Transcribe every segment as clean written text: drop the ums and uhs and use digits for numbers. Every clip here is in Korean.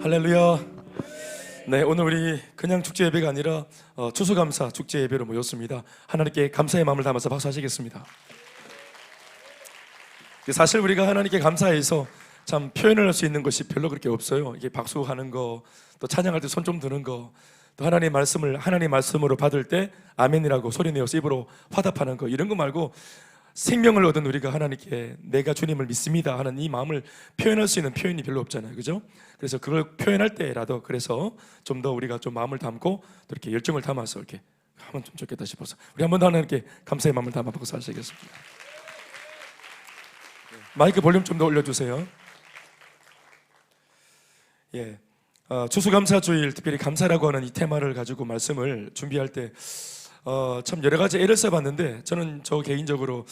할렐루야. 네, 오늘 우리 그냥 축제 예배가 아니라 추수감사 축제 예배로 모였습니다. 하나님께 감사의 마음을 담아서 박수하시겠습니다. 사실 우리가 하나님께 감사해서 참 표현을 할 수 있는 것이 별로 그렇게 없어요. 이게 박수하는 거, 또 찬양할 때 손 좀 드는 거, 또 하나님의 말씀을 하나님 말씀으로 받을 때 아멘이라고 소리내어서 입으로 화답하는 거, 이런 거 말고 생명을 얻은 우리가 하나님께 내가 주님을 믿습니다 하는 이 마음을 표현할 수 있는 표현이 별로 없잖아요, 그죠? 그래서 그걸 표현할 때라도 그래서 좀 더 우리가 좀 마음을 담고 또 이렇게 열정을 담아서 이렇게 하면 좀 좋겠다 싶어서 우리 한 번 더 하나님께 감사의 마음을 담아 박수하시겠습니다. 마이크 볼륨 좀 더 올려주세요. 예, 추수감사주일, 특별히 감사라고 하는 이 테마를 가지고 말씀을 준비할 때 참 여러 가지 애를 써봤는데 저는 저 개인적으로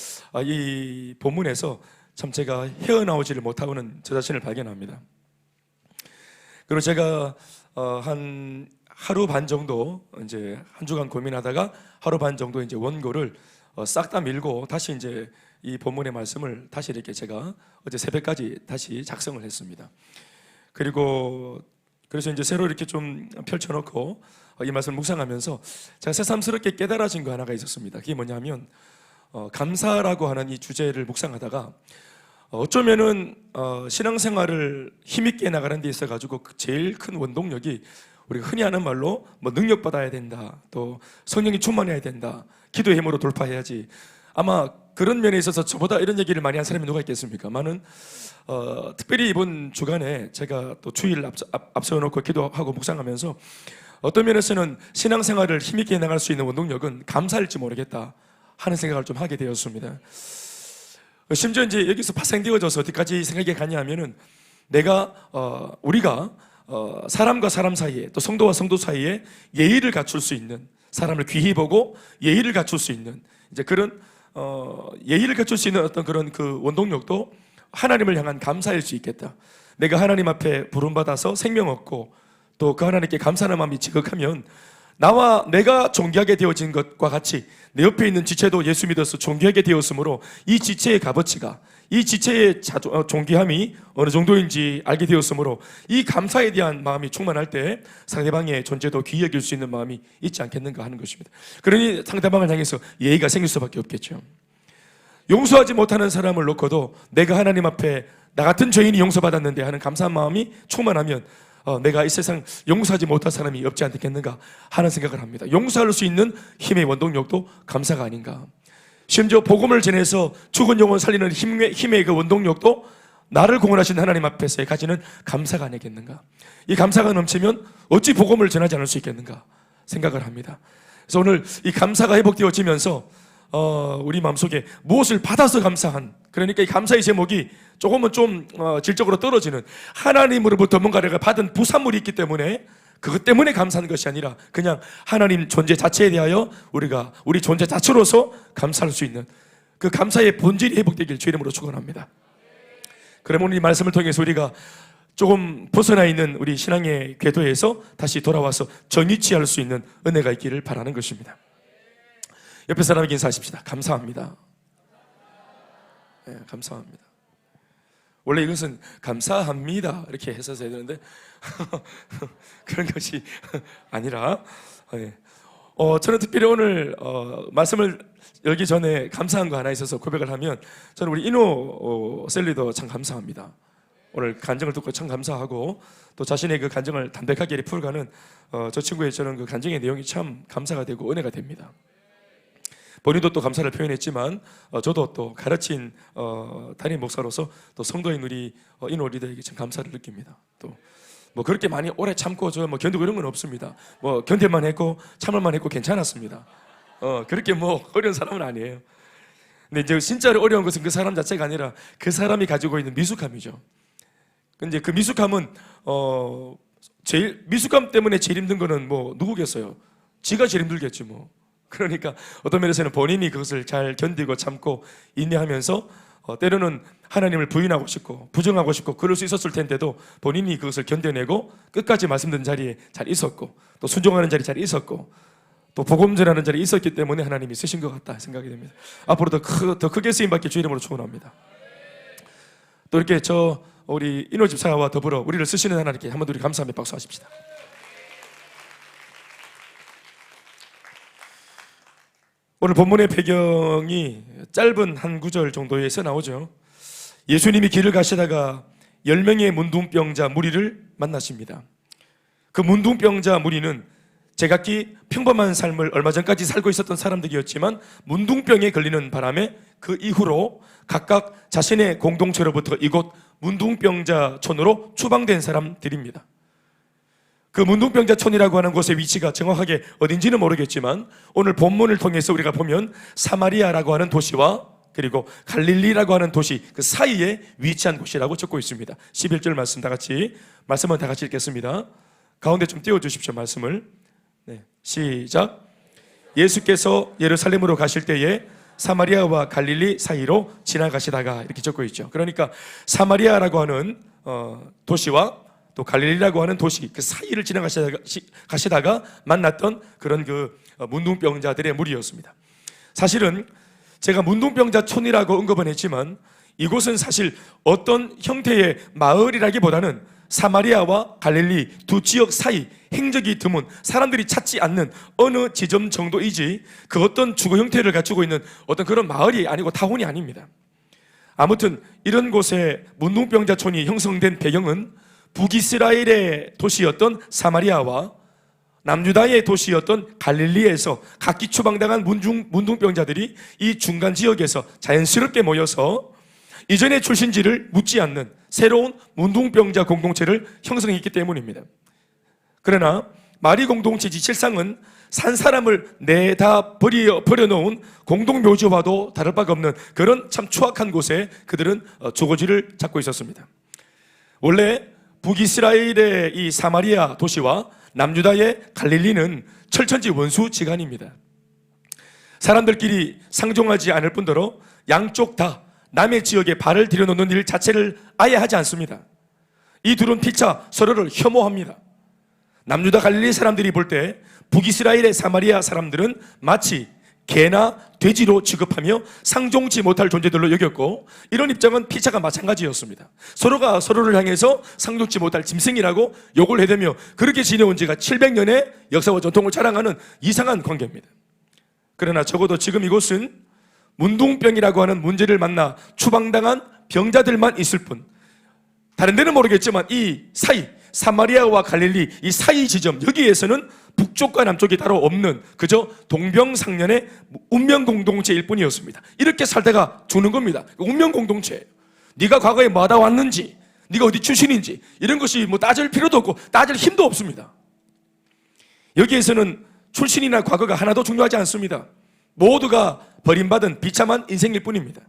이 본문에서 참 제가 헤어나오지를 못하고는 저 자신을 발견합니다. 그리고 제가 한 하루 반 정도 이제 한 주간 고민하다가 하루 반 정도 이제 원고를 싹 다 밀고 다시 이제 이 본문의 말씀을 다시 이렇게 제가 어제 새벽까지 다시 작성을 했습니다. 그래서 이제 새로 이렇게 좀 펼쳐놓고 이 말씀을 묵상하면서 제가 새삼스럽게 깨달아진 거 하나가 있었습니다. 그게 뭐냐면 감사라고 하는 이 주제를 묵상하다가 어쩌면은 신앙생활을 힘있게 나가는 데 있어 가지고 제일 큰 원동력이 우리가 흔히 하는 말로 뭐 능력받아야 된다, 또 성령이 충만해야 된다, 기도의 힘으로 돌파해야지, 아마 그런 면에 있어서 저보다 이런 얘기를 많이 한 사람이 누가 있겠습니까? 많은 특별히 이번 주간에 제가 또 주일 앞세워놓고 기도하고 묵상하면서 어떤 면에서는 신앙생활을 힘있게 나갈 수 있는 원동력은 감사일지 모르겠다 하는 생각을 좀 하게 되었습니다. 심지어 이제 여기서 파생되어져서 어디까지 생각이 가냐 하면은 우리가 사람과 사람 사이에, 또 성도와 성도 사이에 예의를 갖출 수 있는, 사람을 귀히 보고 예의를 갖출 수 있는 이제 그런 예의를 갖출 수 있는 어떤 그런 그 원동력도 하나님을 향한 감사일 수 있겠다. 내가 하나님 앞에 부름받아서 생명 얻고 또 그 하나님께 감사하는 마음이 지극하면 내가 존귀하게 되어진 것과 같이 내 옆에 있는 지체도 예수 믿어서 존귀하게 되었으므로 이 지체의 값어치가, 이 지체의 존귀함이 어느 정도인지 알게 되었으므로 이 감사에 대한 마음이 충만할 때 상대방의 존재도 귀히 여길 수 있는 마음이 있지 않겠는가 하는 것입니다. 그러니 상대방을 향해서 예의가 생길 수밖에 없겠죠. 용서하지 못하는 사람을 놓고도 내가 하나님 앞에 나 같은 죄인이 용서받았는데 하는 감사한 마음이 충만하면 내가 이 세상 용서하지 못한 사람이 없지 않겠는가 하는 생각을 합니다. 용서할 수 있는 힘의 원동력도 감사가 아닌가. 심지어 복음을 전해서 죽은 영혼 살리는 힘의 그 원동력도 나를 공헌하신 하나님 앞에서 가지는 감사가 아니겠는가. 이 감사가 넘치면 어찌 복음을 전하지 않을 수 있겠는가 생각을 합니다. 그래서 오늘 이 감사가 회복되어지면서 우리 마음속에 무엇을 받아서 감사한, 그러니까 이 감사의 제목이 조금은 좀 질적으로 떨어지는, 하나님으로부터 뭔가를 받은 부산물이 있기 때문에 그것 때문에 감사하는 것이 아니라 그냥 하나님 존재 자체에 대하여 우리 존재 자체로서 감사할 수 있는 그 감사의 본질이 회복되길 주 이름으로 축원합니다. 그러면 이 말씀을 통해서 우리가 조금 벗어나 있는 우리 신앙의 궤도에서 다시 돌아와서 정의치할 수 있는 은혜가 있기를 바라는 것입니다. 옆에 사람에게 인사하십시다. 감사합니다. 네, 감사합니다. 원래 이것은 감사합니다 이렇게 했었어야 되는데 그런 것이 아니라 저는 특별히 오늘 말씀을 열기 전에 감사한 거 하나 있어서 고백을 하면, 저는 우리 이노 셀리도 참 감사합니다. 오늘 간증을 듣고 참 감사하고 또 자신의 그 간증을 담백하게 풀어가는 저 친구의 저는 그 간증의 내용이 참 감사가 되고 은혜가 됩니다. 본인도 또 감사를 표현했지만 저도 또 가르친 담임 목사로서 또 성도인 우리 이노 리더에게 참 감사를 느낍니다. 또 뭐 그렇게 많이 오래 참고 저 뭐 견디고 이런 건 없습니다. 뭐 견딜만 했고 참을만 했고 괜찮았습니다. 그렇게 뭐 어려운 사람은 아니에요. 근데 이제 진짜로 어려운 것은 그 사람 자체가 아니라 그 사람이 가지고 있는 미숙함이죠. 근데 그 미숙함은 미숙함 때문에 제일 힘든 거는 뭐 누구겠어요? 지가 제일 힘들겠지 뭐. 그러니까 어떤 면에서는 본인이 그것을 잘 견디고 참고 인내하면서 때로는 하나님을 부인하고 싶고 부정하고 싶고 그럴 수 있었을 텐데도 본인이 그것을 견뎌내고 끝까지 말씀 듣는 자리에 잘 있었고 또 순종하는 자리에 잘 있었고 또 복음 전하는 자리에 있었기 때문에 하나님이 쓰신 것 같다 생각이 됩니다. 앞으로 더 크게 쓰임받길 주 이름으로 축원합니다. 또 이렇게 우리 인호 집사와 더불어 우리를 쓰시는 하나님께 한번 우리 감사하며 박수하십시다. 오늘 본문의 배경이 짧은 한 구절 정도에서 나오죠. 예수님이 길을 가시다가 10명의 문둥병자 무리를 만나십니다. 그 문둥병자 무리는 제각기 평범한 삶을 얼마 전까지 살고 있었던 사람들이었지만 문둥병에 걸리는 바람에 그 이후로 각각 자신의 공동체로부터 이곳 문둥병자촌으로 추방된 사람들입니다. 그 문둥병자촌이라고 하는 곳의 위치가 정확하게 어딘지는 모르겠지만 오늘 본문을 통해서 우리가 보면 사마리아라고 하는 도시와 그리고 갈릴리라고 하는 도시 그 사이에 위치한 곳이라고 적고 있습니다. 11절 말씀 말씀은 다 같이 읽겠습니다. 가운데 좀 띄워주십시오. 말씀을. 네, 시작. 예수께서 예루살렘으로 가실 때에 사마리아와 갈릴리 사이로 지나가시다가 이렇게 적고 있죠. 그러니까 사마리아라고 하는 도시와 또 갈릴리라고 하는 도시 그 사이를 지나가시다가 만났던 그런 그 문둥병자들의 무리였습니다. 사실은 제가 문둥병자촌이라고 언급은 했지만 이곳은 사실 어떤 형태의 마을이라기보다는 사마리아와 갈릴리 두 지역 사이 행적이 드문 사람들이 찾지 않는 어느 지점 정도이지 그 어떤 주거 형태를 갖추고 있는 어떤 그런 마을이 아니고 타운이 아닙니다. 아무튼 이런 곳에 문둥병자촌이 형성된 배경은 북이스라엘의 도시였던 사마리아와 남유다의 도시였던 갈릴리에서 각기 추방당한 문둥병자들이 이 중간 지역에서 자연스럽게 모여서 이전의 출신지를 묻지 않는 새로운 문둥병자 공동체를 형성했기 때문입니다. 그러나 마리 공동체지 실상은 산 사람을 내다 버려놓은 공동묘지와도 다를 바가 없는 그런 참 추악한 곳에 그들은 주거지를 잡고 있었습니다. 원래 북이스라엘의 이 사마리아 도시와 남유다의 갈릴리는 철천지 원수지간입니다. 사람들끼리 상종하지 않을 뿐더러 양쪽 다 남의 지역에 발을 들여놓는 일 자체를 아예 하지 않습니다. 이 둘은 피차 서로를 혐오합니다. 남유다 갈릴리 사람들이 볼 때 북이스라엘의 사마리아 사람들은 마치 개나 돼지로 취급하며 상종치 못할 존재들로 여겼고 이런 입장은 피차가 마찬가지였습니다. 서로가 서로를 향해서 상종치 못할 짐승이라고 욕을 해대며 그렇게 지내온 지가 700년의 역사와 전통을 자랑하는 이상한 관계입니다. 그러나 적어도 지금 이곳은 문둥병이라고 하는 문제를 만나 추방당한 병자들만 있을 뿐 다른 데는 모르겠지만 이 사이 사마리아와 갈릴리 이 사이 지점 여기에서는 북쪽과 남쪽이 따로 없는 그저 동병상련의 운명 공동체일 뿐이었습니다. 이렇게 살다가 주는 겁니다. 운명 공동체예요. 네가 과거에 뭐 하다 왔는지 네가 어디 출신인지 이런 것이 뭐 따질 필요도 없고 따질 힘도 없습니다. 여기에서는 출신이나 과거가 하나도 중요하지 않습니다. 모두가 버림받은 비참한 인생일 뿐입니다.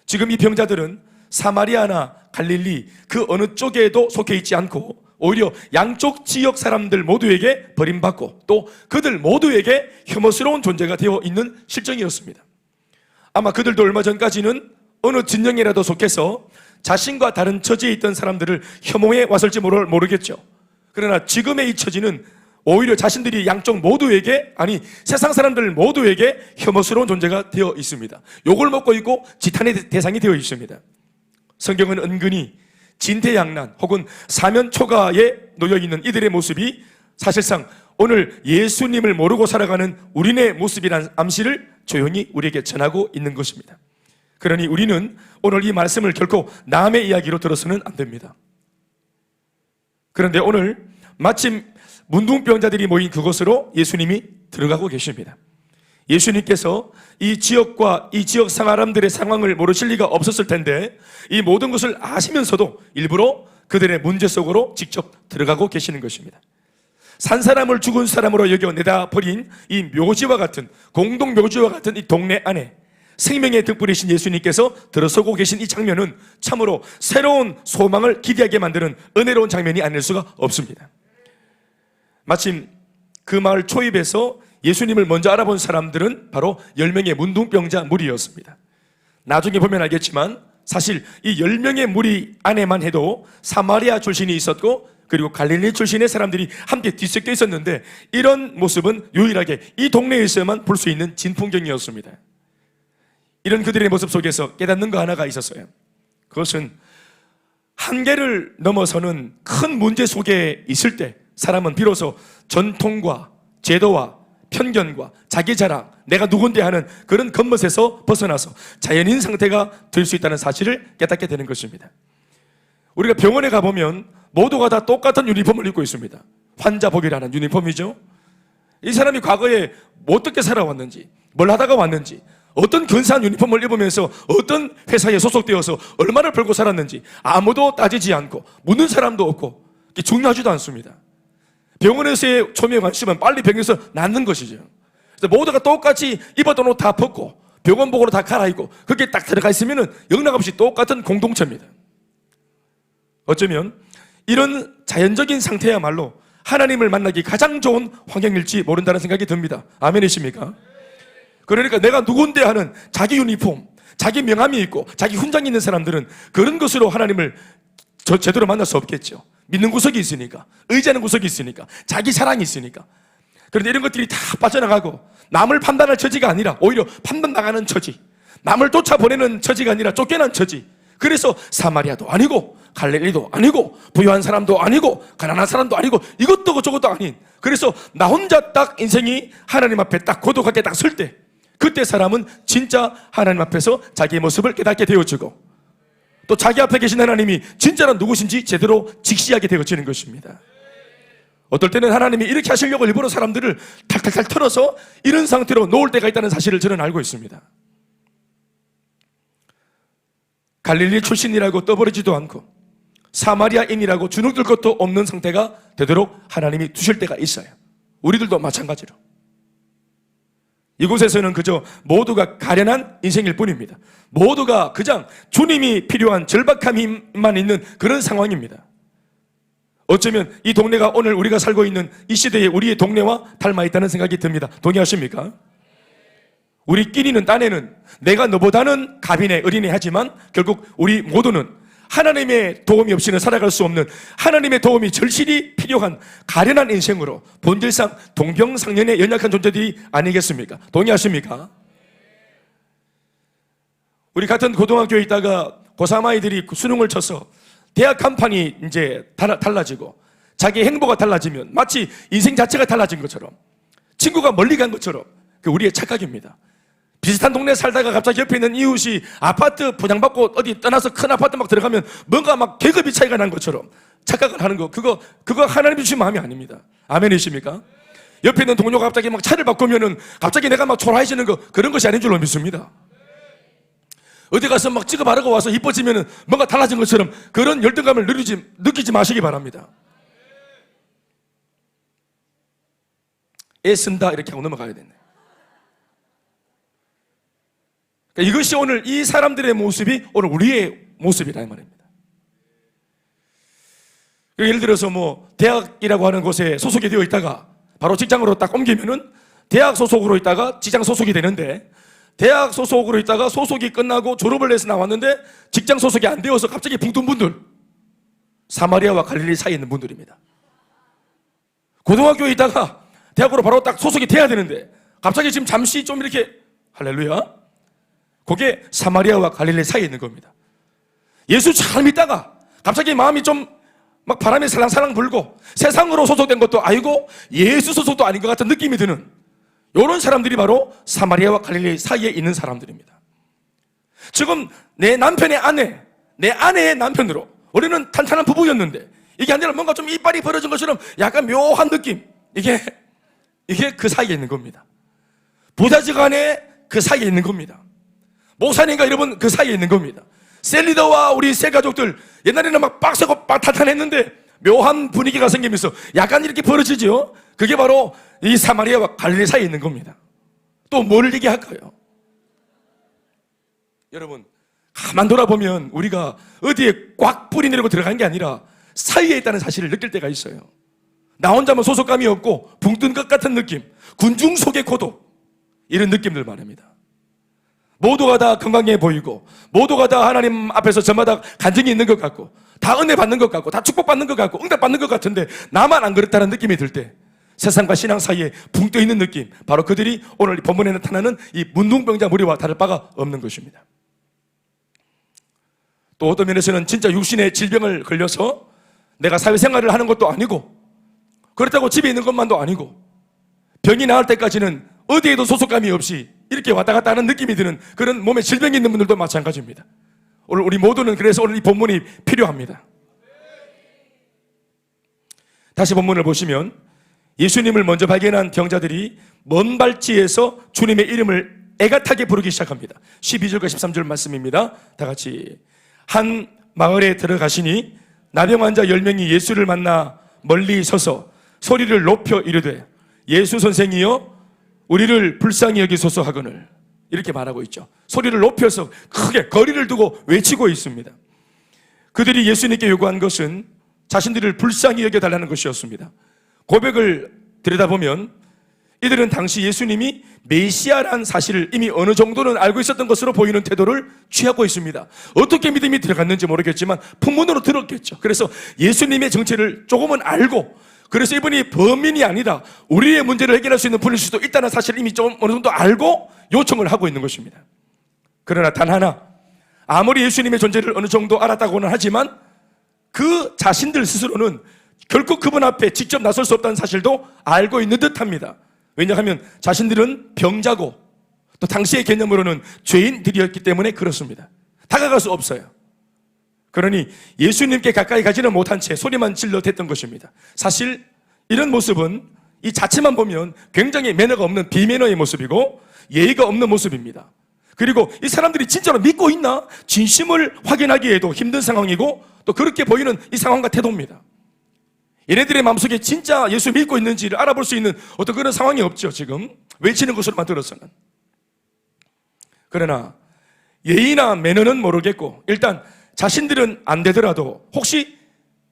지금 이 병자들은 사마리아나 갈릴리 그 어느 쪽에도 속해 있지 않고 오히려 양쪽 지역 사람들 모두에게 버림받고 또 그들 모두에게 혐오스러운 존재가 되어 있는 실정이었습니다. 아마 그들도 얼마 전까지는 어느 진영이라도 속해서 자신과 다른 처지에 있던 사람들을 혐오해 왔을지 모르겠죠. 그러나 지금의 이 처지는 오히려 자신들이 양쪽 모두에게 아니 세상 사람들 모두에게 혐오스러운 존재가 되어 있습니다. 욕을 먹고 있고 지탄의 대상이 되어 있습니다. 성경은 은근히 진퇴양난 혹은 사면초가에 놓여있는 이들의 모습이 사실상 오늘 예수님을 모르고 살아가는 우리네 모습이라는 암시를 조용히 우리에게 전하고 있는 것입니다. 그러니 우리는 오늘 이 말씀을 결코 남의 이야기로 들어서는 안 됩니다. 그런데 오늘 마침 문둥병자들이 모인 그곳으로 예수님이 들어가고 계십니다. 예수님께서 이 지역과 이 지역 사람들의 상황을 모르실 리가 없었을 텐데 이 모든 것을 아시면서도 일부러 그들의 문제 속으로 직접 들어가고 계시는 것입니다. 산 사람을 죽은 사람으로 여겨 내다 버린 이 묘지와 같은 공동 묘지와 같은 이 동네 안에 생명의 등불이신 예수님께서 들어서고 계신 이 장면은 참으로 새로운 소망을 기대하게 만드는 은혜로운 장면이 아닐 수가 없습니다. 마침 그 마을 초입에서 예수님을 먼저 알아본 사람들은 바로 10명의 문둥병자 무리였습니다. 나중에 보면 알겠지만 사실 이 10명의 무리 안에만 해도 사마리아 출신이 있었고 그리고 갈릴리 출신의 사람들이 함께 뒤섞여 있었는데 이런 모습은 유일하게 이 동네에서만 볼 수 있는 진풍경이었습니다. 이런 그들의 모습 속에서 깨닫는 거 하나가 있었어요. 그것은 한계를 넘어서는 큰 문제 속에 있을 때 사람은 비로소 전통과 제도와 편견과 자기 자랑, 내가 누군데 하는 그런 겉멋에서 벗어나서 자연인 상태가 될 수 있다는 사실을 깨닫게 되는 것입니다. 우리가 병원에 가보면 모두가 다 똑같은 유니폼을 입고 있습니다. 환자복이라는 유니폼이죠. 이 사람이 과거에 어떻게 살아왔는지, 뭘 하다가 왔는지, 어떤 근사한 유니폼을 입으면서 어떤 회사에 소속되어서 얼마나 벌고 살았는지 아무도 따지지 않고 묻는 사람도 없고 중요하지도 않습니다. 병원에서의 초미의 관심은 빨리 병에서 낫는 것이죠. 그래서 모두가 똑같이 입었던 옷 다 벗고 병원복으로 다 갈아입고 그게 딱 들어가 있으면 영락없이 똑같은 공동체입니다. 어쩌면 이런 자연적인 상태야말로 하나님을 만나기 가장 좋은 환경일지 모른다는 생각이 듭니다. 아멘이십니까? 그러니까 내가 누군데 하는 자기 유니폼, 자기 명함이 있고 자기 훈장이 있는 사람들은 그런 것으로 하나님을 제대로 만날 수 없겠죠. 믿는 구석이 있으니까, 의지하는 구석이 있으니까, 자기 사랑이 있으니까. 그런데 이런 것들이 다 빠져나가고 남을 판단할 처지가 아니라 오히려 판단 나가는 처지, 남을 쫓아보내는 처지가 아니라 쫓겨난 처지. 그래서 사마리아도 아니고 갈릴리도 아니고 부유한 사람도 아니고 가난한 사람도 아니고 이것도 저것도 아닌, 그래서 나 혼자 딱 인생이 하나님 앞에 딱 고독하게 딱 설 때, 그때 사람은 진짜 하나님 앞에서 자기의 모습을 깨닫게 되어지고 또 자기 앞에 계신 하나님이 진짜로 누구신지 제대로 직시하게 되어지는 것입니다. 어떨 때는 하나님이 이렇게 하시려고 일부러 사람들을 탈탈탈 털어서 이런 상태로 놓을 때가 있다는 사실을 저는 알고 있습니다. 갈릴리 출신이라고 떠버리지도 않고 사마리아인이라고 주눅들 것도 없는 상태가 되도록 하나님이 두실 때가 있어요. 우리들도 마찬가지로. 이곳에서는 그저 모두가 가련한 인생일 뿐입니다. 모두가 그냥 주님이 필요한 절박함만 있는 그런 상황입니다. 어쩌면 이 동네가 오늘 우리가 살고 있는 이 시대의 우리의 동네와 닮아있다는 생각이 듭니다. 동의하십니까? 우리끼리는 딴에는 내가 너보다는 갑이네 어린애 하지만 결국 우리 모두는 하나님의 도움이 없이는 살아갈 수 없는, 하나님의 도움이 절실히 필요한 가련한 인생으로 본질상 동병상련의 연약한 존재들이 아니겠습니까? 동의하십니까? 우리 같은 고등학교에 있다가 고3 아이들이 수능을 쳐서 대학 간판이 이제 달라지고 자기의 행보가 달라지면 마치 인생 자체가 달라진 것처럼, 친구가 멀리 간 것처럼, 그 우리의 착각입니다. 비슷한 동네에 살다가 갑자기 옆에 있는 이웃이 아파트 분양받고 어디 떠나서 큰 아파트 막 들어가면 뭔가 막 계급이 차이가 난 것처럼 착각을 하는 거, 그거 하나님 주신 마음이 아닙니다. 아멘이십니까? 옆에 있는 동료가 갑자기 막 차를 바꾸면은 갑자기 내가 막 초라해지는 거, 그런 것이 아닌 줄로 믿습니다. 어디 가서 막 찍어 바르고 와서 이뻐지면은 뭔가 달라진 것처럼 그런 열등감을 느끼지 마시기 바랍니다. 애쓴다 이렇게 하고 넘어가야 되네. 이것이 오늘 이 사람들의 모습이 오늘 우리의 모습이라 이 말입니다. 예를 들어서 뭐 대학이라고 하는 곳에 소속이 되어 있다가 바로 직장으로 딱 옮기면은 대학 소속으로 있다가 직장 소속이 되는데, 대학 소속으로 있다가 소속이 끝나고 졸업을 해서 나왔는데 직장 소속이 안 되어서 갑자기 붕뜬 분들, 사마리아와 갈릴리 사이에 있는 분들입니다. 고등학교에 있다가 대학으로 바로 딱 소속이 돼야 되는데 갑자기 지금 잠시 좀 이렇게, 할렐루야, 그게 사마리아와 갈릴리 사이에 있는 겁니다. 예수 잘 믿다가 갑자기 마음이 좀 막 바람이 살랑살랑 불고 세상으로 소속된 것도 아니고 예수 소속도 아닌 것 같은 느낌이 드는 이런 사람들이 바로 사마리아와 갈릴리 사이에 있는 사람들입니다. 지금 내 남편의 아내, 내 아내의 남편으로 우리는 탄탄한 부부였는데 이게 아니라 뭔가 좀 이빨이 벌어진 것처럼 약간 묘한 느낌, 이게 그 사이에 있는 겁니다. 부자지간에 그 사이에 있는 겁니다. 목사님과 여러분 그 사이에 있는 겁니다. 셀리더와 우리 세 가족들 옛날에는 막 빡세고 막 탄탄했는데 묘한 분위기가 생기면서 약간 이렇게 벌어지죠. 그게 바로 이 사마리아와 갈릴리 사이에 있는 겁니다. 또 뭘 얘기할까요? 여러분 가만 돌아보면 우리가 어디에 꽉 뿌리 내리고 들어간 게 아니라 사이에 있다는 사실을 느낄 때가 있어요. 나 혼자만 소속감이 없고 붕 뜬 것 같은 느낌, 군중 속의 고독, 이런 느낌들 말입니다. 모두가 다 건강해 보이고 모두가 다 하나님 앞에서 저마다 간증이 있는 것 같고 다 은혜 받는 것 같고 다 축복받는 것 같고 응답 받는 것 같은데 나만 안 그렇다는 느낌이 들 때 세상과 신앙 사이에 붕 떠 있는 느낌, 바로 그들이 오늘 본문에 나타나는 이 문둥병자 무리와 다를 바가 없는 것입니다. 또 어떤 면에서는 진짜 육신의 질병을 걸려서 내가 사회생활을 하는 것도 아니고 그렇다고 집에 있는 것만도 아니고 병이 나을 때까지는 어디에도 소속감이 없이 이렇게 왔다 갔다 하는 느낌이 드는 그런 몸에 질병이 있는 분들도 마찬가지입니다. 오늘 우리 모두는 그래서 오늘 이 본문이 필요합니다. 다시 본문을 보시면 예수님을 먼저 발견한 병자들이 먼 발치에서 주님의 이름을 애같하게 부르기 시작합니다. 12절과 13절 말씀입니다. 다 같이. 한 마을에 들어가시니 나병 환자 10명이 예수를 만나 멀리 서서 소리를 높여 이르되 예수 선생이여 우리를 불쌍히 여기소서 하거늘. 이렇게 말하고 있죠. 소리를 높여서 크게 거리를 두고 외치고 있습니다. 그들이 예수님께 요구한 것은 자신들을 불쌍히 여겨달라는 것이었습니다. 고백을 들여다보면 이들은 당시 예수님이 메시아라는 사실을 이미 어느 정도는 알고 있었던 것으로 보이는 태도를 취하고 있습니다. 어떻게 믿음이 들어갔는지 모르겠지만 풍문으로 들었겠죠. 그래서 예수님의 정체를 조금은 알고, 그래서 이분이 범인이 아니라 우리의 문제를 해결할 수 있는 분일 수도 있다는 사실을 이미 좀 어느 정도 알고 요청을 하고 있는 것입니다. 그러나 단 하나, 아무리 예수님의 존재를 어느 정도 알았다고는 하지만 그 자신들 스스로는 결코 그분 앞에 직접 나설 수 없다는 사실도 알고 있는 듯합니다. 왜냐하면 자신들은 병자고 또 당시의 개념으로는 죄인들이었기 때문에 그렇습니다. 다가갈 수 없어요. 그러니 예수님께 가까이 가지는 못한 채 소리만 질러 댔던 것입니다. 사실 이런 모습은 이 자체만 보면 굉장히 매너가 없는 비매너의 모습이고 예의가 없는 모습입니다. 그리고 이 사람들이 진짜로 믿고 있나? 진심을 확인하기에도 힘든 상황이고 또 그렇게 보이는 이 상황과 태도입니다. 얘네들의 마음속에 진짜 예수 믿고 있는지를 알아볼 수 있는 어떤 그런 상황이 없죠. 지금 외치는 것으로만 들어서는. 그러나 예의나 매너는 모르겠고 일단 자신들은 안 되더라도 혹시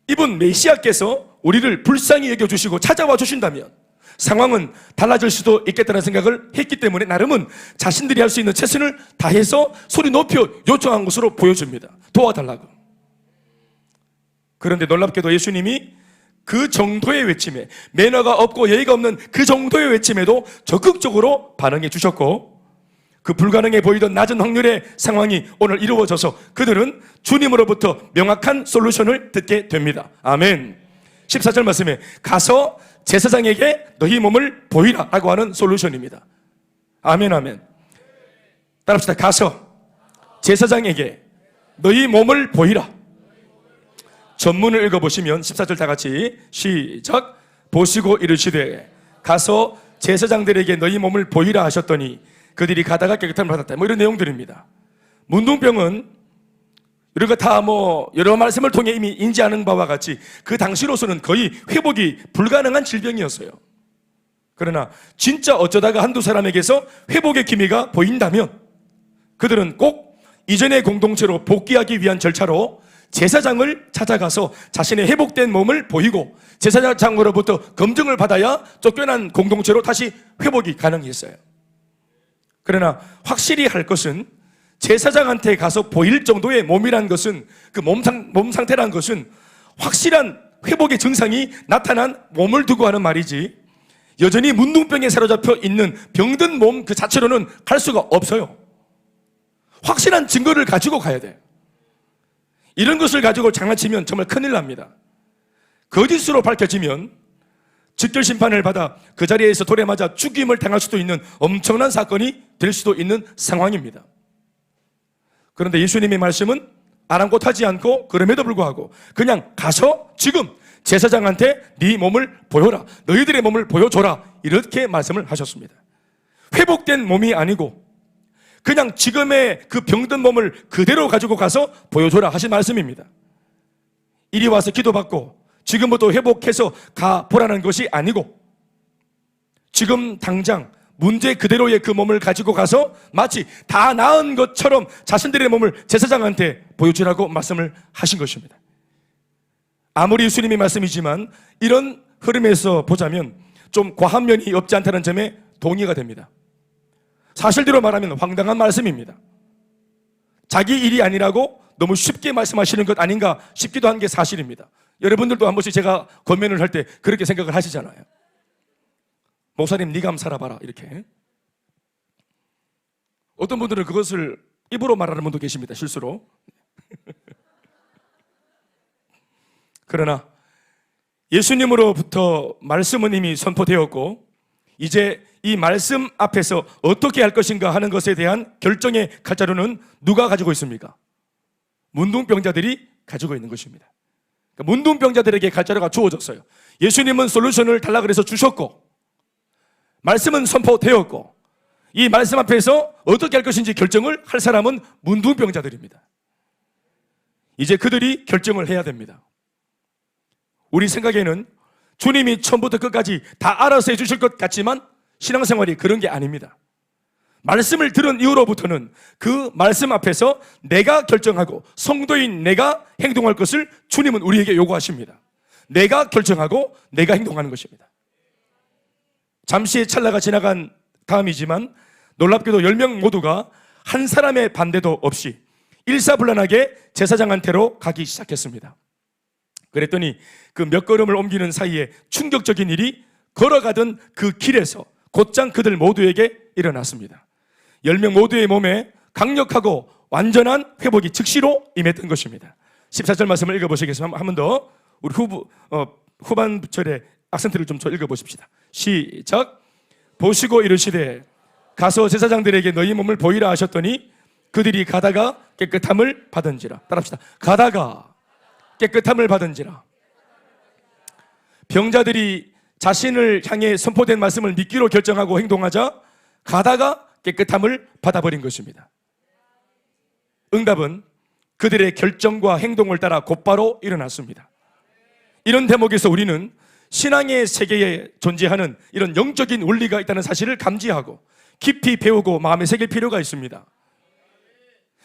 이분 메시아께서 우리를 불쌍히 여겨주시고 찾아와 주신다면 상황은 달라질 수도 있겠다는 생각을 했기 때문에 나름은 자신들이 할 수 있는 최선을 다해서 소리 높여 요청한 것으로 보여집니다. 도와달라고. 그런데 놀랍게도 예수님이 그 정도의 외침에, 매너가 없고 예의가 없는 그 정도의 외침에도 적극적으로 반응해 주셨고, 그 불가능해 보이던 낮은 확률의 상황이 오늘 이루어져서 그들은 주님으로부터 명확한 솔루션을 듣게 됩니다. 아멘. 14절 말씀에 가서 제사장에게 너희 몸을 보이라 라고 하는 솔루션입니다. 아멘, 아멘. 따라합시다. 가서 제사장에게 너희 몸을 보이라. 전문을 읽어보시면 14절 다 같이 시작. 보시고 이르시되 가서 제사장들에게 너희 몸을 보이라 하셨더니 그들이 가다가 깨끗함을 받았다. 이런 내용들입니다. 문둥병은 이런 거 다 여러 말씀을 통해 이미 인지하는 바와 같이 그 당시로서는 거의 회복이 불가능한 질병이었어요. 그러나 진짜 어쩌다가 한두 사람에게서 회복의 기미가 보인다면 그들은 꼭 이전의 공동체로 복귀하기 위한 절차로 제사장을 찾아가서 자신의 회복된 몸을 보이고 제사장으로부터 검증을 받아야 쫓겨난 공동체로 다시 회복이 가능했어요. 그러나 확실히 할 것은 제사장한테 가서 보일 정도의 몸이란 것은 그 몸 상태란 것은 확실한 회복의 증상이 나타난 몸을 두고 하는 말이지 여전히 문둥병에 사로잡혀 있는 병든 몸 그 자체로는 갈 수가 없어요. 확실한 증거를 가지고 가야 돼요. 이런 것을 가지고 장난치면 정말 큰일 납니다. 거짓으로 밝혀지면 즉결심판을 받아 그 자리에서 돌에 맞아 죽임을 당할 수도 있는 엄청난 사건이 될 수도 있는 상황입니다. 그런데 예수님의 말씀은 아랑곳하지 않고 그럼에도 불구하고 그냥 가서 지금 제사장한테 네 몸을 보여라, 너희들의 몸을 보여줘라 이렇게 말씀을 하셨습니다. 회복된 몸이 아니고 그냥 지금의 그 병든 몸을 그대로 가지고 가서 보여줘라 하신 말씀입니다. 이리 와서 기도받고 지금부터 회복해서 가보라는 것이 아니고 지금 당장 문제 그대로의 그 몸을 가지고 가서 마치 다 나은 것처럼 자신들의 몸을 제사장한테 보여주라고 말씀을 하신 것입니다. 아무리 예수님의 말씀이지만 이런 흐름에서 보자면 좀 과한 면이 없지 않다는 점에 동의가 됩니다. 사실대로 말하면 황당한 말씀입니다. 자기 일이 아니라고 너무 쉽게 말씀하시는 것 아닌가 싶기도 한 게 사실입니다. 여러분들도 한 번씩 제가 권면을 할 때 그렇게 생각을 하시잖아요. 목사님 네가 한번 살아봐라 이렇게. 어떤 분들은 그것을 입으로 말하는 분도 계십니다. 실수로. 그러나 예수님으로부터 말씀은 이미 선포되었고 이제 이 말씀 앞에서 어떻게 할 것인가 하는 것에 대한 결정의 칼자루는 누가 가지고 있습니까? 문둥병자들이 가지고 있는 것입니다. 그러니까 문둥병자들에게 칼자루가 주어졌어요. 예수님은 솔루션을 달라 그래서 주셨고 말씀은 선포되었고 이 말씀 앞에서 어떻게 할 것인지 결정을 할 사람은 문둥병자들입니다. 이제 그들이 결정을 해야 됩니다. 우리 생각에는 주님이 처음부터 끝까지 다 알아서 해주실 것 같지만 신앙생활이 그런 게 아닙니다. 말씀을 들은 이후로부터는 그 말씀 앞에서 내가 결정하고 성도인 내가 행동할 것을 주님은 우리에게 요구하십니다. 내가 결정하고 내가 행동하는 것입니다. 잠시의 찰나가 지나간 다음이지만 놀랍게도 10명 모두가 한 사람의 반대도 없이 일사불란하게 제사장한테로 가기 시작했습니다. 그랬더니 그 몇 걸음을 옮기는 사이에 충격적인 일이 걸어가던 그 길에서 곧장 그들 모두에게 일어났습니다. 10명 모두의 몸에 강력하고 완전한 회복이 즉시로 임했던 것입니다. 14절 말씀을 읽어보시겠습니다. 한 번 더 우리 후반 절에 악센트를 좀 읽어보십시다. 시작. 보시고 이르시되 가서 제사장들에게 너희 몸을 보이라 하셨더니 그들이 가다가 깨끗함을 받은지라. 따라합시다. 가다가 깨끗함을 받은지라. 병자들이 자신을 향해 선포된 말씀을 믿기로 결정하고 행동하자 가다가 깨끗함을 받아버린 것입니다. 응답은 그들의 결정과 행동을 따라 곧바로 일어났습니다. 이런 대목에서 우리는 신앙의 세계에 존재하는 이런 영적인 원리가 있다는 사실을 감지하고 깊이 배우고 마음에 새길 필요가 있습니다.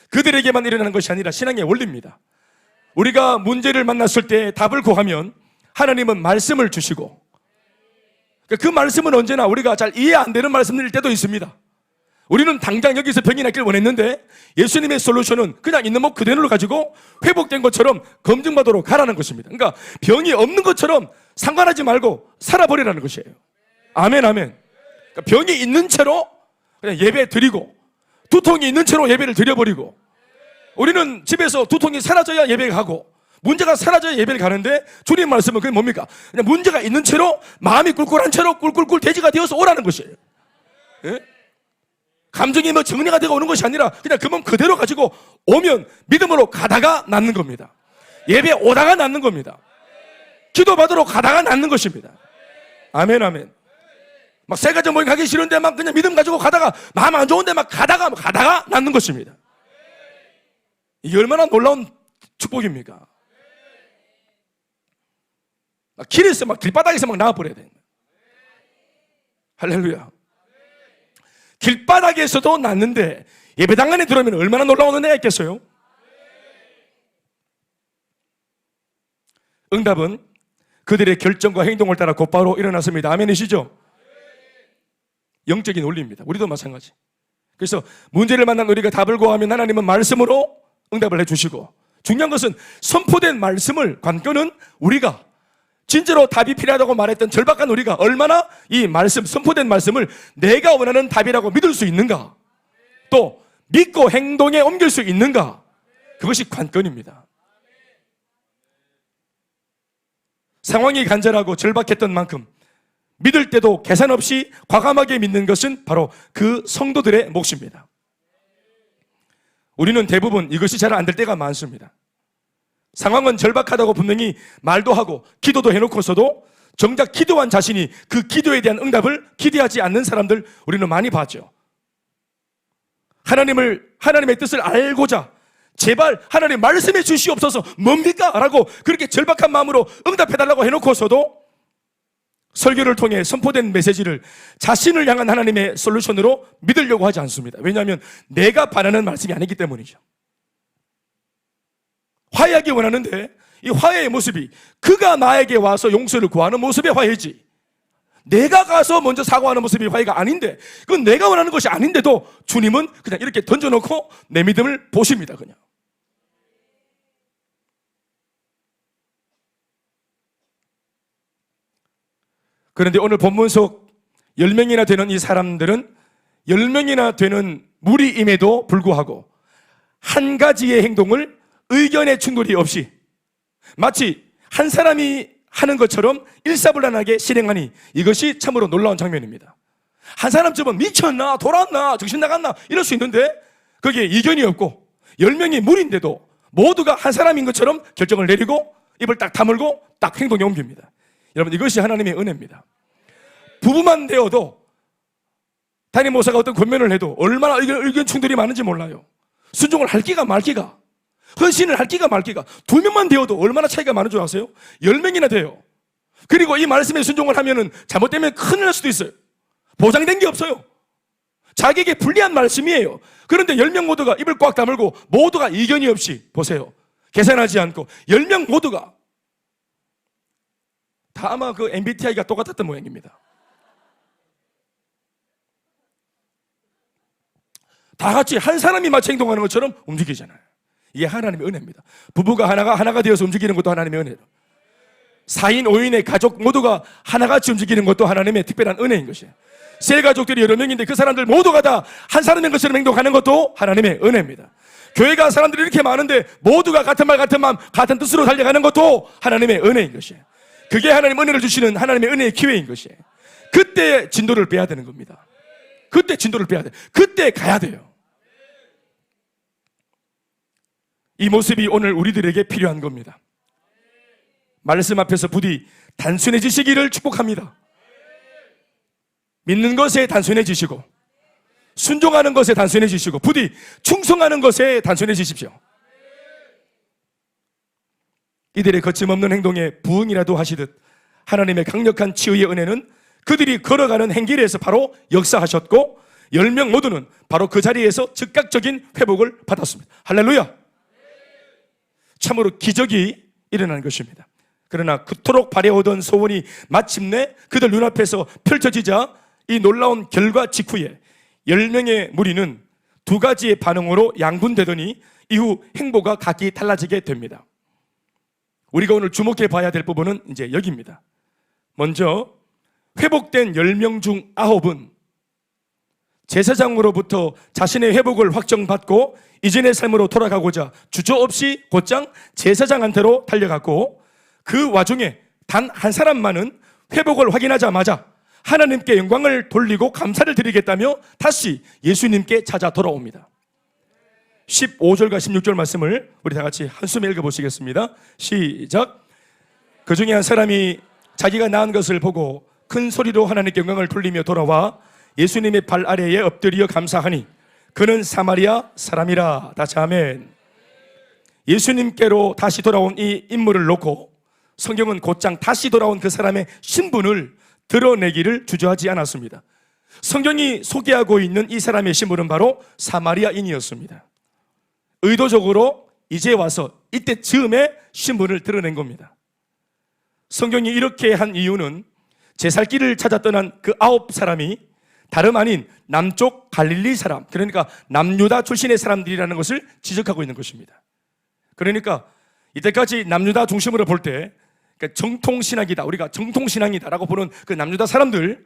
그들에게만 일어나는 것이 아니라 신앙의 원리입니다. 우리가 문제를 만났을 때 답을 구하면 하나님은 말씀을 주시고 그 말씀은 언제나 우리가 잘 이해 안 되는 말씀일 때도 있습니다. 우리는 당장 여기서 병이 낫길 원했는데 예수님의 솔루션은 그냥 있는 목 그대로를 가지고 회복된 것처럼 검증받으러 가라는 것입니다. 그러니까 병이 없는 것처럼 상관하지 말고 살아버리라는 것이에요. 아멘, 아멘. 그러니까 병이 있는 채로 그냥 예배 드리고 두통이 있는 채로 예배를 드려버리고 우리는 집에서 두통이 사라져야 예배를 가고 문제가 사라져야 예배를 가는데 주님 말씀은 그게 뭡니까? 그냥 문제가 있는 채로 마음이 꿀꿀한 채로 꿀꿀꿀 돼지가 되어서 오라는 것이에요. 예? 감정이 뭐 정리가 되고 오는 것이 아니라 그냥 그 몸 그대로 가지고 오면 믿음으로 가다가 낫는 겁니다. 예배 오다가 낫는 겁니다. 기도 받으러 가다가 낫는 것입니다. 아멘, 아멘. 막 세 가지 모임 가기 싫은데 막 그냥 믿음 가지고 가다가 마음 안 좋은데 막 가다가 낫는 것입니다. 이게 얼마나 놀라운 축복입니까? 길에서 막 길바닥에서 막 나와버려야 돼요. 할렐루야. 길바닥에서도 낫는데 예배당 안에 들어오면 얼마나 놀라운 은혜가 있겠어요? 응답은 그들의 결정과 행동을 따라 곧바로 일어났습니다. 아멘이시죠? 영적인 원리입니다. 우리도 마찬가지. 그래서 문제를 만난 우리가 답을 구하면 하나님은 말씀으로 응답을 해주시고 중요한 것은 선포된 말씀을 관건은 우리가 진짜로 답이 필요하다고 말했던 절박한 우리가 얼마나 이 말씀, 선포된 말씀을 내가 원하는 답이라고 믿을 수 있는가, 또 믿고 행동에 옮길 수 있는가, 그것이 관건입니다. 상황이 간절하고 절박했던 만큼 믿을 때도 계산 없이 과감하게 믿는 것은 바로 그 성도들의 몫입니다. 우리는 대부분 이것이 잘 안 될 때가 많습니다. 상황은 절박하다고 분명히 말도 하고 기도도 해놓고서도 정작 기도한 자신이 그 기도에 대한 응답을 기대하지 않는 사람들 우리는 많이 봤죠. 하나님의 뜻을 알고자 제발 하나님 말씀해 주시옵소서 뭡니까? 라고 그렇게 절박한 마음으로 응답해달라고 해놓고서도 설교를 통해 선포된 메시지를 자신을 향한 하나님의 솔루션으로 믿으려고 하지 않습니다. 왜냐하면 내가 바라는 말씀이 아니기 때문이죠. 화해하기 원하는데 이 화해의 모습이 그가 나에게 와서 용서를 구하는 모습의 화해지, 내가 가서 먼저 사과하는 모습이 화해가 아닌데, 그건 내가 원하는 것이 아닌데도 주님은 그냥 이렇게 던져놓고 내 믿음을 보십니다. 그냥 그런데 오늘 본문 속 10명이나 되는 이 사람들은 10명이나 되는 무리임에도 불구하고 한 가지의 행동을 의견의 충돌이 없이 마치 한 사람이 하는 것처럼 일사불란하게 실행하니 이것이 참으로 놀라운 장면입니다. 한 사람쯤은 미쳤나 돌았나 정신 나갔나 이럴 수 있는데 거기에 이견이 없고 10명이 무리인데도 모두가 한 사람인 것처럼 결정을 내리고 입을 딱 다물고 딱 행동에 옮깁니다. 여러분, 이것이 하나님의 은혜입니다. 부부만 되어도 담임 목사가 어떤 권면을 해도 얼마나 의견 충돌이 많은지 몰라요. 순종을 할 기가 말 기가, 헌신을 할 기가 말 기가. 2명만 되어도 얼마나 차이가 많은 줄 아세요? 10명이나 돼요. 그리고 이 말씀에 순종을 하면은 잘못되면 큰일 날 수도 있어요. 보장된 게 없어요. 자기에게 불리한 말씀이에요. 그런데 10명 모두가 입을 꽉 다물고 모두가 이견이 없이, 보세요, 계산하지 않고 10명 모두가 다 아마 그 MBTI가 똑같았던 모양입니다. 다 같이 한 사람이 마치 행동하는 것처럼 움직이잖아요. 이게 하나님의 은혜입니다. 부부가 하나가 되어서 움직이는 것도 하나님의 은혜예요. 4인 5인의 가족 모두가 하나같이 움직이는 것도 하나님의 특별한 은혜인 것이에요. 세 가족들이 여러 명인데 그 사람들 모두가 다 한 사람인 것처럼 행동하는 것도 하나님의 은혜입니다. 교회가 사람들이 이렇게 많은데 모두가 같은 말 같은 마음 같은 뜻으로 달려가는 것도 하나님의 은혜인 것이에요. 그게 하나님 은혜를 주시는 하나님의 은혜의 기회인 것이에요. 그때 진도를 빼야 되는 겁니다. 그때 진도를 빼야 돼요. 그때 가야 돼요. 이 모습이 오늘 우리들에게 필요한 겁니다. 말씀 앞에서 부디 단순해지시기를 축복합니다. 믿는 것에 단순해지시고 순종하는 것에 단순해지시고 부디 충성하는 것에 단순해지십시오. 이들의 거침없는 행동에 부응이라도 하시듯 하나님의 강력한 치유의 은혜는 그들이 걸어가는 행길에서 바로 역사하셨고 10명 모두는 바로 그 자리에서 즉각적인 회복을 받았습니다. 할렐루야! 참으로 기적이 일어난 것입니다. 그러나 그토록 바래오던 소원이 마침내 그들 눈앞에서 펼쳐지자 이 놀라운 결과 직후에 10명의 무리는 2가지의 반응으로 양분되더니 이후 행보가 각기 달라지게 됩니다. 우리가 오늘 주목해 봐야 될 부분은 이제 여기입니다. 먼저 회복된 10명 중 9은 제사장으로부터 자신의 회복을 확정받고 이전의 삶으로 돌아가고자 주저없이 곧장 제사장한테로 달려갔고 그 와중에 단 한 사람만은 회복을 확인하자마자 하나님께 영광을 돌리고 감사를 드리겠다며 다시 예수님께 찾아 돌아옵니다. 15절과 16절 말씀을 우리 다 같이 한숨에 읽어보시겠습니다. 시작. 그 중에 한 사람이 자기가 낳은 것을 보고 큰 소리로 하나님께 영광을 돌리며 돌아와 예수님의 발 아래에 엎드려 감사하니 그는 사마리아 사람이라. 다시 아멘. 예수님께로 다시 돌아온 이 인물을 놓고 성경은 곧장 다시 돌아온 그 사람의 신분을 드러내기를 주저하지 않았습니다. 성경이 소개하고 있는 이 사람의 신분은 바로 사마리아인이었습니다. 의도적으로 이제 와서 이때 즈음에 신분을 드러낸 겁니다. 성경이 이렇게 한 이유는 제살길을 찾아 떠난 그 9사람이 다름 아닌 남쪽 갈릴리 사람, 그러니까 남유다 출신의 사람들이라는 것을 지적하고 있는 것입니다. 그러니까 이때까지 남유다 중심으로 볼 때 정통신학이다, 우리가 정통신앙이다라고 보는 그 남유다 사람들,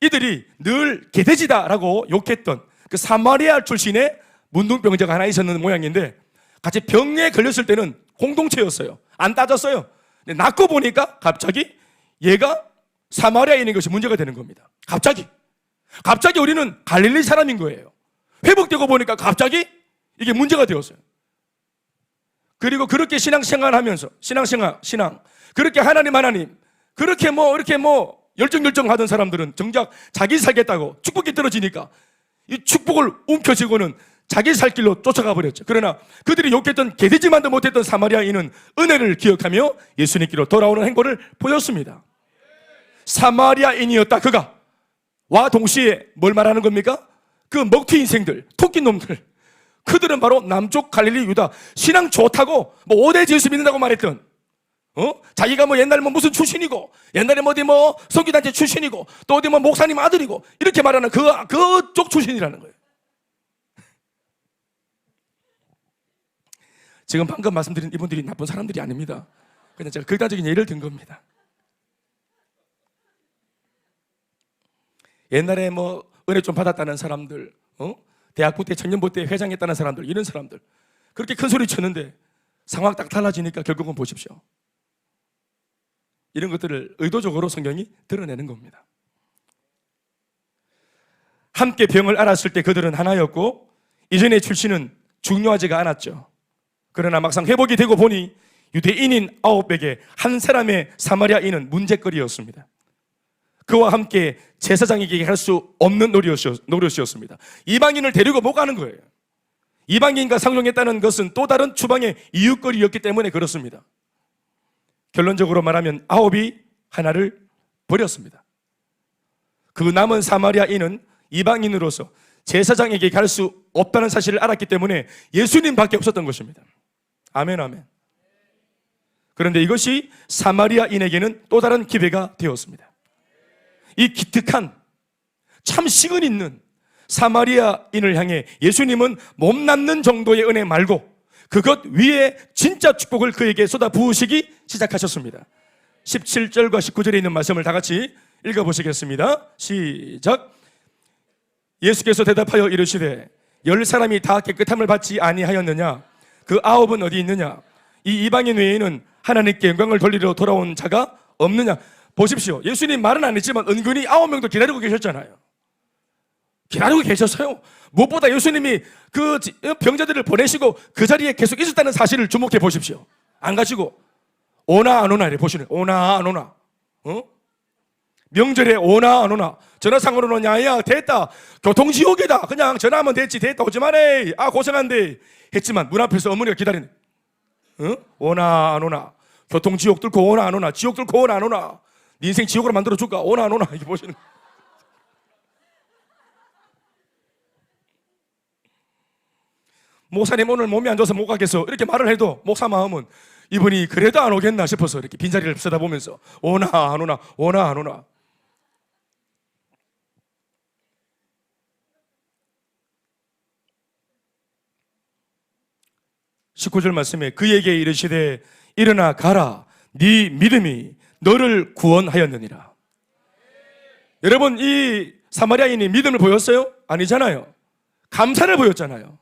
이들이 늘 개돼지다라고 욕했던 그 사마리아 출신의 문둥병자가 하나 있었는 모양인데 같이 병에 걸렸을 때는 공동체였어요. 안 따졌어요. 근데 낳고 보니까 갑자기 얘가 사마리아인인 것이 문제가 되는 겁니다. 갑자기 우리는 갈릴리 사람인 거예요. 회복되고 보니까 갑자기 이게 문제가 되었어요. 그리고 그렇게 신앙생활 하면서 신앙 그렇게 하나님 그렇게 이렇게 열정 하던 사람들은 정작 자기 살겠다고 축복이 떨어지니까 이 축복을 움켜쥐고는 자기 살 길로 쫓아가 버렸죠. 그러나 그들이 욕했던 개돼지만도 못했던 사마리아인은 은혜를 기억하며 예수님께로 돌아오는 행보를 보였습니다. 사마리아인이었다 그가. 와 동시에 뭘 말하는 겁니까? 그 먹튀 인생들, 토끼놈들, 그들은 바로 남쪽 갈릴리 유다, 신앙 좋다고 5대 예수 믿는다고 말했던 자기가 옛날 무슨 출신이고 옛날에 어디 선교단체 출신이고 또 어디 목사님 아들이고 이렇게 말하는 그쪽 출신이라는 거예요. 지금 방금 말씀드린 이분들이 나쁜 사람들이 아닙니다. 그냥 제가 극단적인 예를 든 겁니다. 옛날에 은혜 좀 받았다는 사람들, 대학부 때 청년부 때 회장했다는 사람들, 이런 사람들 그렇게 큰 소리 쳤는데 상황 딱 달라지니까 결국은 보십시오. 이런 것들을 의도적으로 성경이 드러내는 겁니다. 함께 병을 앓았을 때 그들은 하나였고 이전의 출신은 중요하지가 않았죠. 그러나 막상 회복이 되고 보니 유대인인 9에게 한 사람의 사마리아인은 문제거리였습니다. 그와 함께 제사장에게 할 수 없는 노릇이었습니다. 이방인을 데리고 못 가는 거예요. 이방인과 상종했다는 것은 또 다른 추방의 이유거리였기 때문에 그렇습니다. 결론적으로 말하면 9이 하나를 버렸습니다. 그 남은 사마리아인은 이방인으로서 제사장에게 갈 수 없다는 사실을 알았기 때문에 예수님밖에 없었던 것입니다. 아멘, 아멘. 그런데 이것이 사마리아인에게는 또 다른 기회가 되었습니다. 이 기특한 참 식은 있는 사마리아인을 향해 예수님은 몸담는 정도의 은혜 말고 그것 위에 진짜 축복을 그에게 쏟아 부으시기 시작하셨습니다. 17절과 19절에 있는 말씀을 다 같이 읽어보시겠습니다. 시작. 예수께서 대답하여 이르시되 10사람이 다 깨끗함을 받지 아니하였느냐? 그 9은 어디 있느냐? 이 이방인 외에는 하나님께 영광을 돌리러 돌아온 자가 없느냐? 보십시오. 예수님 말은 안 했지만 은근히 9명도 기다리고 계셨잖아요. 기다리고 계셨어요. 무엇보다 예수님이 그 병자들을 보내시고 그 자리에 계속 있었다는 사실을 주목해 보십시오. 안 가시고 오나 안 오나 이래 보시네. 오나 안 오나. 명절에 오나 안 오나. 전화상으로 오냐? 야 됐다. 교통지옥이다. 그냥 전화하면 됐지. 됐다. 오지 마래. 아 고생한데. 했지만 문 앞에서 어머니가 기다리네. 오나 안 오나. 교통지옥 뚫고 오나 안 오나. 지옥 뚫고 오나 안 오나. 네 인생 지옥으로 만들어줄까? 오나 안 오나. 이렇게 보시는 거예요. 목사님 오늘 몸이 안 좋아서 못 가겠어. 이렇게 말을 해도 목사 마음은 이분이 그래도 안 오겠나 싶어서 이렇게 빈자리를 쳐다보면서 오나 안 오나. 오나 안 오나. (19절) 말씀에 그에게 이르시되 일어나 가라 네 믿음이 너를 구원하였느니라. 여러분 이 사마리아인이 믿음을 보였어요? 아니잖아요. 감사를 보였잖아요.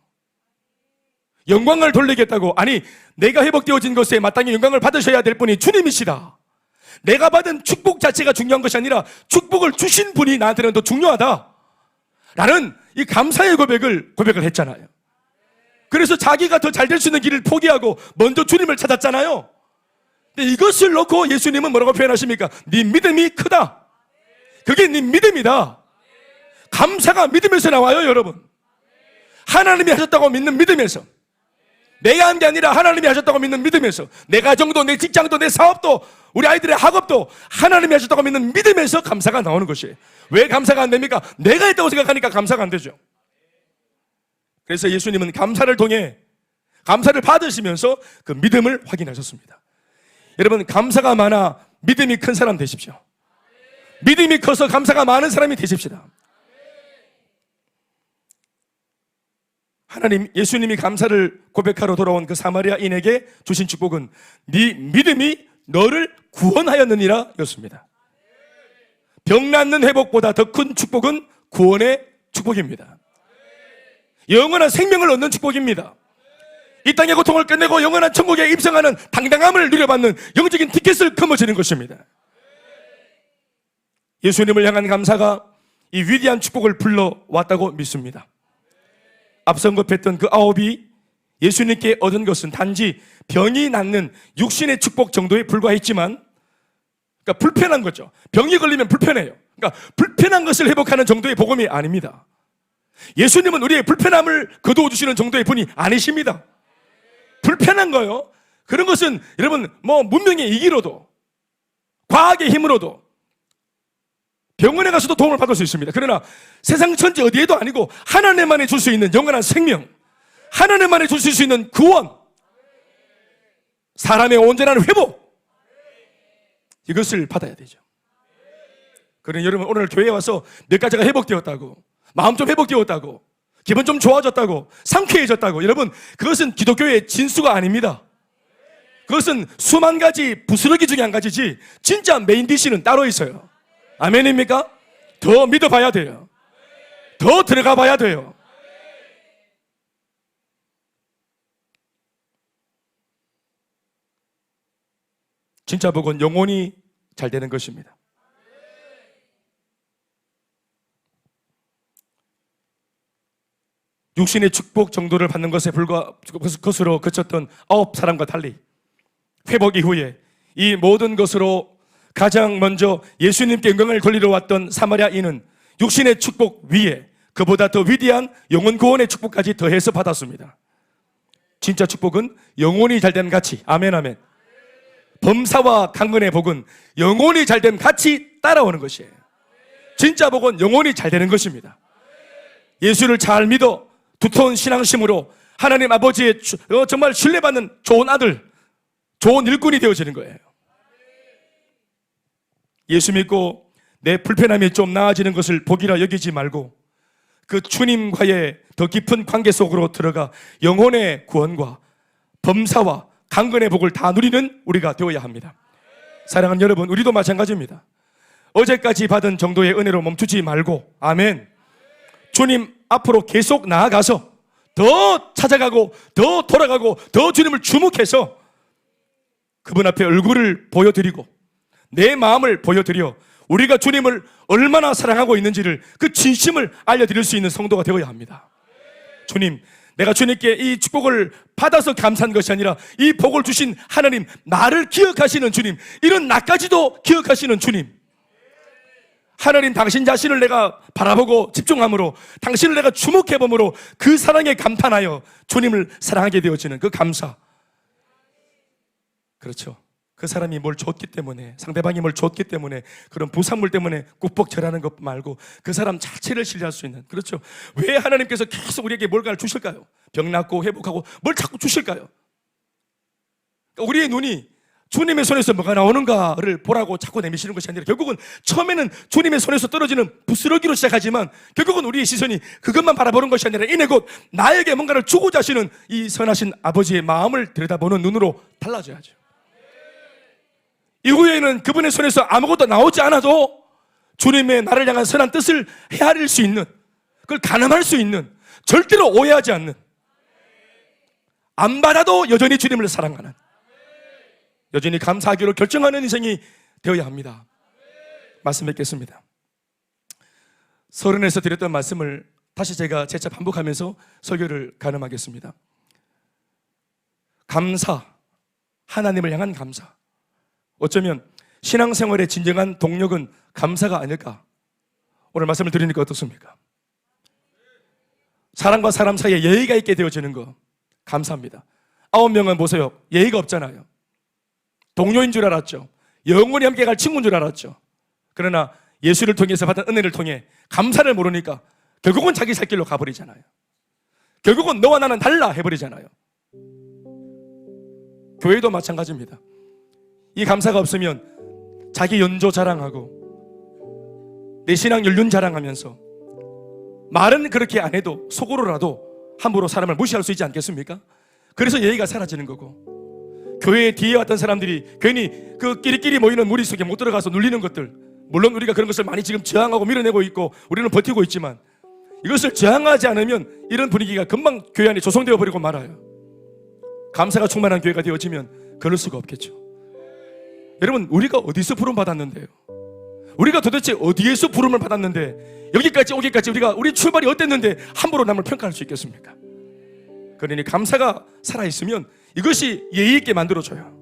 영광을 돌리겠다고. 아니 내가 회복되어진 것에 마땅히 영광을 받으셔야 될 분이 주님이시다. 내가 받은 축복 자체가 중요한 것이 아니라 축복을 주신 분이 나한테는 더 중요하다 라는 이 감사의 고백을 했잖아요. 그래서 자기가 더 잘 될 수 있는 길을 포기하고 먼저 주님을 찾았잖아요. 근데 이것을 놓고 예수님은 뭐라고 표현하십니까? 네 믿음이 크다. 그게 네 믿음이다. 감사가 믿음에서 나와요, 여러분. 하나님이 하셨다고 믿는 믿음에서. 내가 한 게 아니라 하나님이 하셨다고 믿는 믿음에서. 내 가정도, 내 직장도, 내 사업도, 우리 아이들의 학업도 하나님이 하셨다고 믿는 믿음에서 감사가 나오는 것이에요. 왜 감사가 안 됩니까? 내가 했다고 생각하니까 감사가 안 되죠. 그래서 예수님은 감사를 통해 감사를 받으시면서 그 믿음을 확인하셨습니다. 여러분 감사가 많아 믿음이 큰 사람 되십시오. 믿음이 커서 감사가 많은 사람이 되십시다. 하나님 예수님이 감사를 고백하러 돌아온 그 사마리아인에게 주신 축복은 네 믿음이 너를 구원하였느니라 였습니다. 병 낫는 회복보다 더 큰 축복은 구원의 축복입니다. 영원한 생명을 얻는 축복입니다. 이 땅의 고통을 끝내고 영원한 천국에 입성하는 당당함을 누려받는 영적인 티켓을 거머쥐는 것입니다. 예수님을 향한 감사가 이 위대한 축복을 불러왔다고 믿습니다. 앞서 언급했던 그 9이 예수님께 얻은 것은 단지 병이 낫는 육신의 축복 정도에 불과했지만, 그러니까 불편한 거죠. 병이 걸리면 불편해요. 그러니까 불편한 것을 회복하는 정도의 복음이 아닙니다. 예수님은 우리의 불편함을 거두어 주시는 정도의 분이 아니십니다. 불편한 거요. 그런 것은 여러분 문명의 이기로도 과학의 힘으로도 병원에 가서도 도움을 받을 수 있습니다. 그러나 세상 천지 어디에도 아니고 하나님만이 줄 수 있는 영원한 생명, 하나님만이 줄 수 있는 구원, 사람의 온전한 회복, 이것을 받아야 되죠. 그러니 여러분 오늘 교회에 와서 몇 가지가 회복되었다고, 마음 좀 회복되었다고, 기분 좀 좋아졌다고, 상쾌해졌다고, 여러분 그것은 기독교의 진수가 아닙니다. 그것은 수만 가지 부스러기 중에 한 가지지 진짜 메인 디시는 따로 있어요. 아멘입니까? 더 믿어봐야 돼요. 더 들어가 봐야 돼요. 진짜 복은 영원히 잘 되는 것입니다. 육신의 축복 정도를 받는 것에 것으로 그쳤던 9사람과 달리 회복 이후에 이 모든 것으로 가장 먼저 예수님께 영광을 돌리러 왔던 사마리아인은 육신의 축복 위에 그보다 더 위대한 영혼 구원의 축복까지 더해서 받았습니다. 진짜 축복은 영혼이 잘됨 같이, 아멘 아멘. 범사와 강건의 복은 영혼이 잘됨 같이 따라오는 것이에요. 진짜 복은 영혼이 잘 되는 것입니다. 예수를 잘 믿어 두터운 신앙심으로 하나님 아버지의 정말 신뢰받는 좋은 아들, 좋은 일꾼이 되어지는 거예요. 예수 믿고 내 불편함이 좀 나아지는 것을 복이라 여기지 말고 그 주님과의 더 깊은 관계 속으로 들어가 영혼의 구원과 범사와 강건의 복을 다 누리는 우리가 되어야 합니다. 사랑하는 여러분, 우리도 마찬가지입니다. 어제까지 받은 정도의 은혜로 멈추지 말고, 아멘, 주님 앞으로 계속 나아가서 더 찾아가고 더 돌아가고 더 주님을 주목해서 그분 앞에 얼굴을 보여드리고 내 마음을 보여드려 우리가 주님을 얼마나 사랑하고 있는지를 그 진심을 알려드릴 수 있는 성도가 되어야 합니다. 주님, 내가 주님께 이 축복을 받아서 감사한 것이 아니라 이 복을 주신 하나님, 나를 기억하시는 주님, 이런 나까지도 기억하시는 주님, 하나님 당신 자신을 내가 바라보고 집중함으로 당신을 내가 주목해봄으로 그 사랑에 감탄하여 주님을 사랑하게 되어지는 그 감사. 그렇죠. 그 사람이 뭘 줬기 때문에, 상대방이 뭘 줬기 때문에, 그런 부산물 때문에 꾹꾹 절하는 것 말고 그 사람 자체를 신뢰할 수 있는, 그렇죠. 왜 하나님께서 계속 우리에게 뭘가를 주실까요? 병 낫고 회복하고 뭘 자꾸 주실까요? 그러니까 우리의 눈이 주님의 손에서 뭐가 나오는가를 보라고 자꾸 내미시는 것이 아니라 결국은 처음에는 주님의 손에서 떨어지는 부스러기로 시작하지만 결국은 우리의 시선이 그것만 바라보는 것이 아니라 이내 곧 나에게 뭔가를 주고자 하시는 이 선하신 아버지의 마음을 들여다보는 눈으로 달라져야죠. 이후에는 그분의 손에서 아무것도 나오지 않아도 주님의 나를 향한 선한 뜻을 헤아릴 수 있는, 그걸 가늠할 수 있는, 절대로 오해하지 않는, 안 받아도 여전히 주님을 사랑하는, 여전히 감사하기로 결정하는 인생이 되어야 합니다. 말씀 뵙겠습니다. 서른에서 드렸던 말씀을 다시 제가 재차 반복하면서 설교를 가늠하겠습니다. 감사, 하나님을 향한 감사. 어쩌면 신앙생활의 진정한 동력은 감사가 아닐까? 오늘 말씀을 드리니까 어떻습니까? 사람과 사람 사이에 예의가 있게 되어지는 거 감사합니다. 9명은 보세요, 예의가 없잖아요. 동료인 줄 알았죠. 영원히 함께 갈 친구인 줄 알았죠. 그러나 예수를 통해서 받은 은혜를 통해 감사를 모르니까 결국은 자기 살 길로 가버리잖아요. 결국은 너와 나는 달라 해버리잖아요. 교회도 마찬가지입니다. 이 감사가 없으면 자기 연조 자랑하고 내 신앙 연륜 자랑하면서 말은 그렇게 안 해도 속으로라도 함부로 사람을 무시할 수 있지 않겠습니까? 그래서 예의가 사라지는 거고, 교회 뒤에 왔던 사람들이 괜히 그 끼리끼리 모이는 무리 속에 못 들어가서 눌리는 것들, 물론 우리가 그런 것을 많이 지금 저항하고 밀어내고 있고 우리는 버티고 있지만 이것을 저항하지 않으면 이런 분위기가 금방 교회 안에 조성되어 버리고 말아요. 감사가 충만한 교회가 되어지면 그럴 수가 없겠죠. 여러분, 우리가 어디서 부름 받았는데요? 우리가 도대체 어디에서 부름을 받았는데 여기까지 오기까지 우리 출발이 어땠는데 함부로 남을 평가할 수 있겠습니까? 그러니 감사가 살아있으면 이것이 예의 있게 만들어줘요.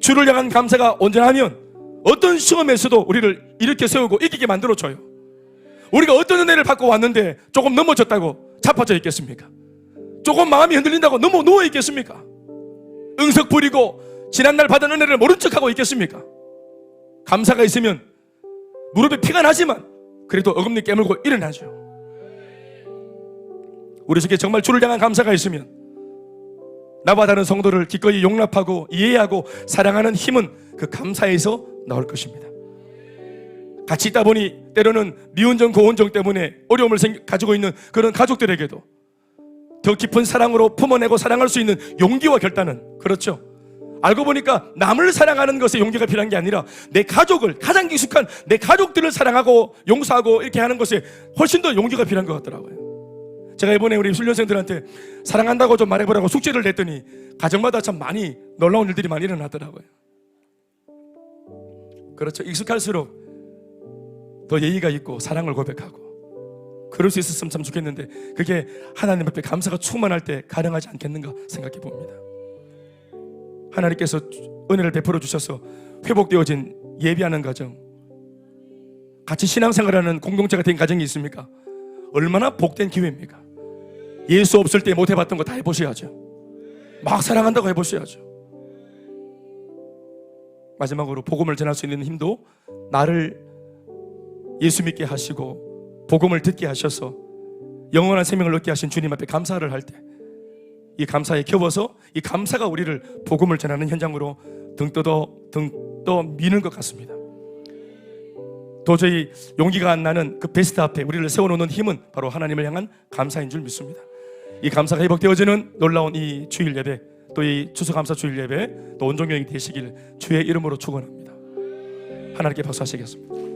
주를 향한 감사가 온전하면 어떤 시험에서도 우리를 일으켜 세우고 이기게 만들어줘요. 우리가 어떤 은혜를 받고 왔는데 조금 넘어졌다고 자빠져 있겠습니까? 조금 마음이 흔들린다고 너무 누워 있겠습니까? 응석 부리고 지난날 받은 은혜를 모른 척하고 있겠습니까? 감사가 있으면 무릎에 피가 나지만 그래도 어금니 깨물고 일어나죠. 우리 속에 정말 주를 향한 감사가 있으면 나와 다른 성도를 기꺼이 용납하고 이해하고 사랑하는 힘은 그 감사에서 나올 것입니다. 같이 있다 보니 때로는 미운정 고운정 때문에 어려움을 가지고 있는 그런 가족들에게도 더 깊은 사랑으로 품어내고 사랑할 수 있는 용기와 결단은, 그렇죠, 알고 보니까 남을 사랑하는 것에 용기가 필요한 게 아니라 내 가족을, 가장 익숙한 내 가족들을 사랑하고 용서하고 이렇게 하는 것에 훨씬 더 용기가 필요한 것 같더라고요. 제가 이번에 우리 훈련생들한테 사랑한다고 좀 말해보라고 숙제를 냈더니 가정마다 참 많이 놀라운 일들이 많이 일어나더라고요. 그렇죠. 익숙할수록 더 예의가 있고 사랑을 고백하고 그럴 수 있었으면 참 좋겠는데 그게 하나님 앞에 감사가 충만할 때 가능하지 않겠는가 생각해 봅니다. 하나님께서 은혜를 베풀어 주셔서 회복되어진 예비하는 가정, 같이 신앙생활하는 공동체가 된 가정이 있습니까? 얼마나 복된 기회입니까? 예수 없을 때 못 해봤던 거 다 해보셔야죠. 막 사랑한다고 해보셔야죠. 마지막으로 복음을 전할 수 있는 힘도 나를 예수 믿게 하시고 복음을 듣게 하셔서 영원한 생명을 얻게 하신 주님 앞에 감사를 할 때 이 감사에 겹어서 이 감사가 우리를 복음을 전하는 현장으로 등 떠 미는 것 같습니다. 도저히 용기가 안 나는 그 베스트 앞에 우리를 세워놓는 힘은 바로 하나님을 향한 감사인 줄 믿습니다. 이 감사가 회복되어지는 놀라운 이 주일 예배, 또 이 추수감사 주일 예배, 또 온종경이 되시길 주의 이름으로 축원합니다. 하나님께 박수하시겠습니다.